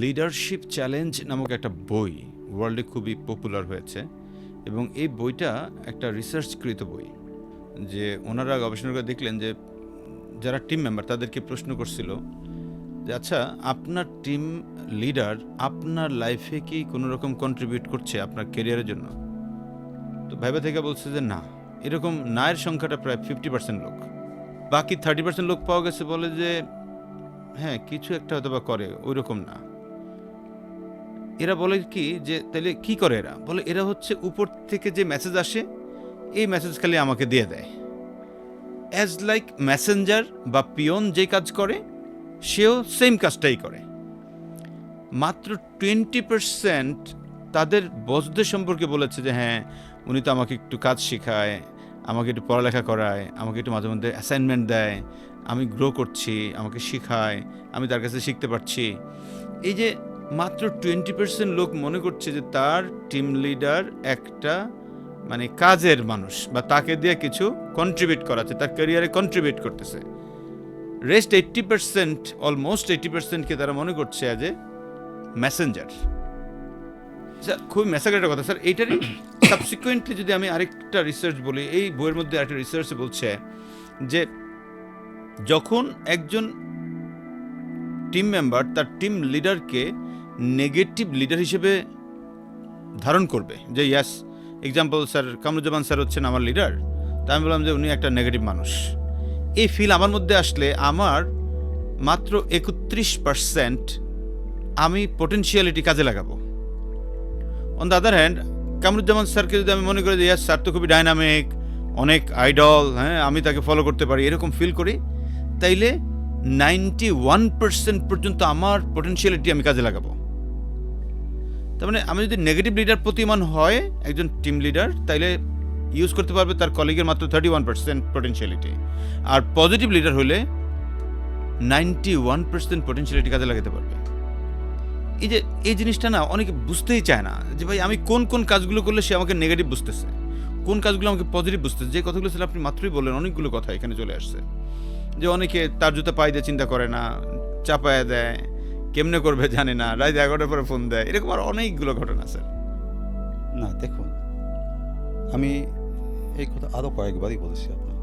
Leadership challenge নামক একটা বই ওয়ার্ল্ডে খুবই পপুলার হয়েছে এবং এই বইটা একটা রিসার্চকৃত বই। যে ওনারা গবেষণা করে দেখলেন যে যারা টিম মেম্বার তাদেরকে প্রশ্ন করছিল যে আচ্ছা, আপনার টিম লিডার আপনার লাইফে কি কোনো রকম কন্ট্রিবিউট করছে আপনার ক্যারিয়ারের জন্য? তো ভাইবা থেকে বলছে যে না। এরকম নায়ের সংখ্যাটা প্রায় 50% লোক। বাকি 30% লোক পাওয়া গেছে বলে যে হ্যাঁ, কিছু একটা হয়তো বা করে, ওই রকম না। এরা বলে কি যে তাহলে কি করে এরা? বলে এরা হচ্ছে উপর থেকে যে মেসেজ আসে এই মেসেজ খালি আমাকে দিয়ে দেয়। অ্যাজ লাইক মেসেঞ্জার বা পিয়ন যে কাজ করে সেও সেম কাজটাই করে। মাত্র 20% তাদের বসদের সম্পর্কে বলেছে যে হ্যাঁ, উনি তো আমাকে একটু কাজ শেখায়, আমাকে একটু পড়ালেখা করায়, আমাকে একটু মাঝে মধ্যে অ্যাসাইনমেন্ট দেয়, আমি গ্রো করছি, আমাকে শেখায়, আমি তার কাছে শিখতে পারছি। এই যে মাত্র 20% লোক মনে করছে যে তার টিম লিডার একটা মানে কাজের মানুষ বা তাকে দিয়ে কিছু কন্ট্রিবিউট করাচ্ছে, তার ক্যারিয়ারে কন্ট্রিবিউট করতেছে। রেস্ট 80%, অলমোস্ট 80%কে তারা মনে করছে অ্যাজ এ মেসেঞ্জার। স্যার খুবই মেসাকের একটা কথা স্যার। এইটারই সাবসিকুয়েন্টলি যদি আমি আরেকটা রিসার্চ বলি, এই বইয়ের মধ্যে আরেকটা রিসার্চ বলছে যে যখন একজন টিম মেম্বার তার টিম লিডারকে নেগেটিভ লিডার হিসেবে ধারণ করবে, যে ইয়াস এক্সাম্পল স্যার কামরুজ্জামান স্যার হচ্ছেন আমার লিডার, তা আমি বললাম যে উনি একটা নেগেটিভ মানুষ, এই ফিল আমার মধ্যে আসলে আমার মাত্র 31% আমি পোটেনশিয়ালিটি কাজে লাগাবো। On the other hand Kamruzzaman স্যারকে যদি আমি মনে করি যে ইয়াস স্যার তো খুবই ডাইনামিক, অনেক আইডল, হ্যাঁ আমি তাকে ফলো করতে পারি, এরকম ফিল করি, তাইলে 91% পর্যন্ত আমার পোটেনশিয়ালিটি আমি কাজে লাগাবো। তার মানে আমি যদি নেগেটিভ লিডার প্রতিমান হয় একজন টিম লিডার, তাইলে ইউজ করতে পারবে তার কলিগের মাত্র 31% পোটেনশিয়ালিটি, আর পজিটিভ লিডার হলে 91% পোটেনশিয়ালিটি কাজে লাগাতে পারবে। এই যে এই জিনিসটা না অনেকে বুঝতেই চায় না যে ভাই আমি কোন কোন কাজগুলো করলে সে আমাকে নেগেটিভ বুঝতেছে, কোন কাজগুলো আমাকে পজিটিভ বুঝতেছে। যে কথাগুলো ছিল আপনি মাত্রই বললেন, অনেকগুলো কথা এখানে চলে আসছে। যে অনেকে তার জুতা পায়ে দিয়ে চিন্তা করে না, চাপায়া দেয়, কেমনে করবে জানে না, রাত 11টার পরে ফোন দেয়, এরকম আর অনেকগুলো ঘটনা স্যার। না দেখুন, আমি এই কথা আরও কয়েকবারই বলেছি আপনার,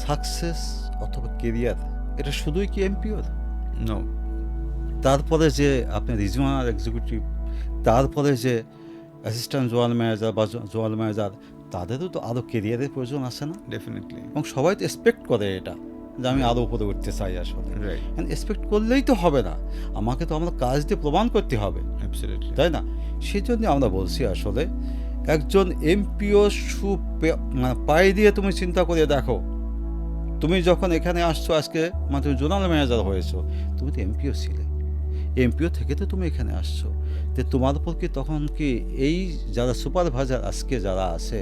সাকসেস অথবা কেরিয়ার এটা শুধুই কি এমপিওর? নো। তারপরে যে আপনি রিজিওনাল এক্সিকিউটিভ, তারপরে যে অ্যাসিস্ট্যান্ট জোয়াল ম্যানেজার বা জোয়াল ম্যানেজার, তাদেরও তো আরও কেরিয়ারের প্রয়োজন আছে না? ডেফিনেটলি। এবং সবাই তো এক্সপেক্ট করে এটা যে আমি আরও উপরে উঠতে চাই। আসলে রাইট। এক্সপেক্ট করলেই তো হবে না, আমাকে তো আমার কাজ দিয়ে প্রমাণ করতে হবে, অ্যাবসলিউটলি। তাই না? সেই জন্য আমরা বলছি আসলে একজন এমপিও মানে পায়ে দিয়ে তুমি চিন্তা করে দেখো, তুমি যখন এখানে আসছো আজকে, মানে তুমি জোনাল ম্যানেজার হয়েছো, তুমি তো এমপিও ছিলে, এমপিও থেকে তো তুমি এখানে আসছো, তো তোমার উপর কি তখন কি এই যারা সুপারভাইজার আজকে যারা আছে,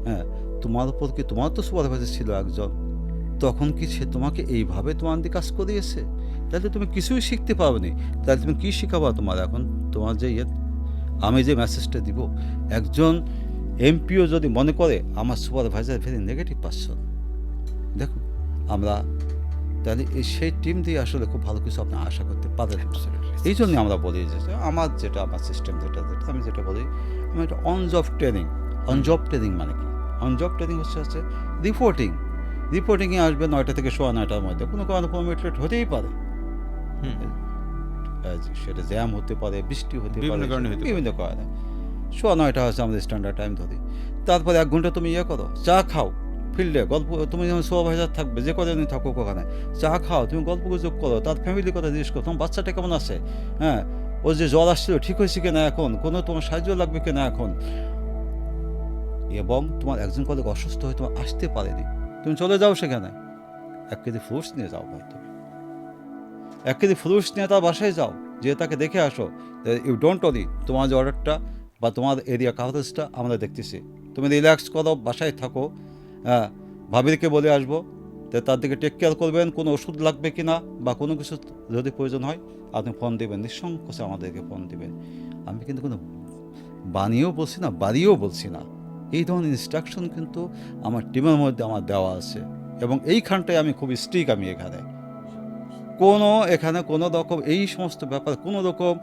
হ্যাঁ, তোমার উপর কি, তোমার তো সুপারভাইজার ছিল একজন, তখন কি সে তোমাকে এইভাবে তোমার দিয়ে কাজ করিয়েছে? তাহলে তুমি কিছুই শিখতে পারোনি, তাহলে তুমি কী শেখাবা তোমার এখন? তোমার যে আমি যে মেসেজটা দিব, একজন এমপিও যদি মনে করে আমার সুপারভাইজার ভেরি নেগেটিভ পারসন, দেখুন আমরা তাহলে সেই টিম দিয়ে আসলে খুব ভালো কিছু আপনি আশা করতে পারেন। এই জন্য আমরা বলি যে আমার সিস্টেম যেটা আমি যেটা বলি, আমি একটা on job training. On job training মানে কি? অন জব ট্রেনিং হচ্ছে রিপোর্টিংয়ে আসবে 9টা থেকে 9:15টার মধ্যে, কোনো কারণে কোনো মিটলেট হতেই পারে, সেটা জ্যাম হতে পারে, বৃষ্টি হতে পারে, বিভিন্ন কারণে 9:15 হচ্ছে আমাদের স্ট্যান্ডার্ড টাইম ধরি। তারপর 1 ঘন্টা তুমি করো, চা খাও ফিল্ডে, গল্প, তুমি যেমন সুপারভাইজার থাকবে যে কদিন থাকো ওখানে, চা খাও, তুমি গল্প গুজব করো, তার ফ্যামিলির কথা জিজ্ঞেস করো, তোমার বাচ্চাটা কেমন আছে, হ্যাঁ, ও যে জ্বর আসছিল ঠিক হয়েছে কিনা এখন, কোনো তোমার সাহায্য লাগবে কিনা এখন, এবং তোমার একজন কলিগ অসুস্থ হয়ে তোমার আসতে পারেনি, তুমি চলে যাও সেখানে, 1 কেজি ফ্রুটস নিয়ে যাও ভাই, তুমি 1 কেজি ফ্রুটস নিয়ে তার বাসায় যাও, যে তাকে দেখে আসো, ইউ ডোন্ট ওয়ারি, তোমার যে অর্ডারটা বা তোমার এরিয়া কাভারেজটা আমরা দেখতেছি, তুমি রিল্যাক্স করো, বাসায় থাকো, হ্যাঁ, ভাবিকে বলে আসবো, তো তার দিকে টেক কেয়ার করবেন, কোনো ওষুধ লাগবে কি না বা কোনো কিছু যদি প্রয়োজন হয় আপনি ফোন দেবেন, নিঃসংকোচে আমাদেরকে ফোন দেবেন। আমি কিন্তু কোনো বানিয়েও বলছি না, বাড়িয়েও বলছি না, এই ধরনের ইনস্ট্রাকশন কিন্তু আমার টিমের মধ্যে আমার দেওয়া আছে, এবং এইখানটায় আমি খুব স্ট্রিক, আমি এখানে কোনো এখানে কোনো রকম এই সমস্ত ব্যাপার কোনো রকম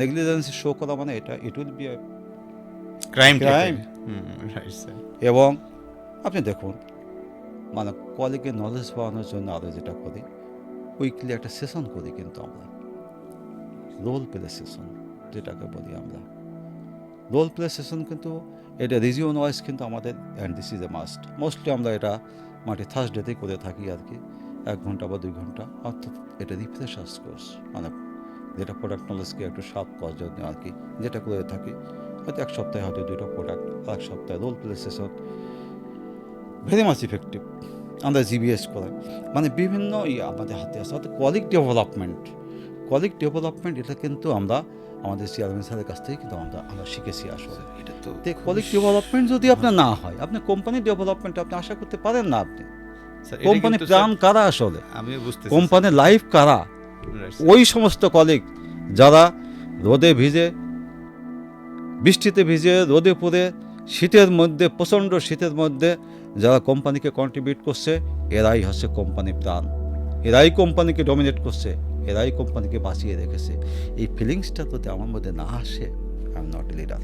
নেগলিজেন্সি শো করা মানে এটা it will be crime Crime. Right sir. এবং আপনি দেখুন মানে কলিগের নলেজ পাওয়ানোর জন্য আরও যেটা করি উইকলি একটা সেশন করি কিন্তু আমরা রোল প্লে সেশন যেটাকে বলি আমরা রোল প্লে সেশন কিন্তু এটা রিজিওন ওয়াইজ কিন্তু আমাদের and this is a must mostly আমরা এটা থার্সডেতেই করে থাকি আর কি 1 ঘন্টা বা 2 ঘন্টা অর্থাৎ এটা রিফ্রেশার্স কোর্স মানে যেটা প্রোডাক্ট নলেজকে একটু শার্প করার জন্য আর কি যেটা করে থাকি হয়তো 1 সপ্তাহে হয়তো 2টা প্রোডাক্ট আর 1 সপ্তাহে role play session very much effective আমরা জিবিএস করা মানে বিভিন্ন আমাদের হাতে আছে অর্থাৎ কলিগ ডেভেলপমেন্ট এটা কিন্তু আমরা আমাদের চেয়ারম্যান স্যারের কাছ থেকে কিন্তু আমরা শিখেছি আসলে এটা তো কলিগ ডেভেলপমেন্ট যদি আপনার না হয় আপনি কোম্পানি ডেভেলপমেন্ট আপনি আশা করতে পারেন না আপনি স্যার, এটা কোম্পানি কিন্তু প্রাণ স্যার, কারা আসলে আমিও বুঝতেছি কোম্পানি লাইফ কারা Right, sir. ওই সমস্ত কলিগ যারা রোদে ভিজে বৃষ্টিতে ভিজে রোদে পড়ে শীতের মধ্যে প্রচণ্ড শীতের মধ্যে যারা কোম্পানিকে কন্ট্রিবিউট করছে এরাই হচ্ছে কোম্পানি প্রাণ এরাই কোম্পানিকে ডমিনেট করছে এরাই কোম্পানিকে বাঁচিয়ে রেখেছে এই ফিলিংসটা যদি আমার মধ্যে না আসে আই এম নট লিডার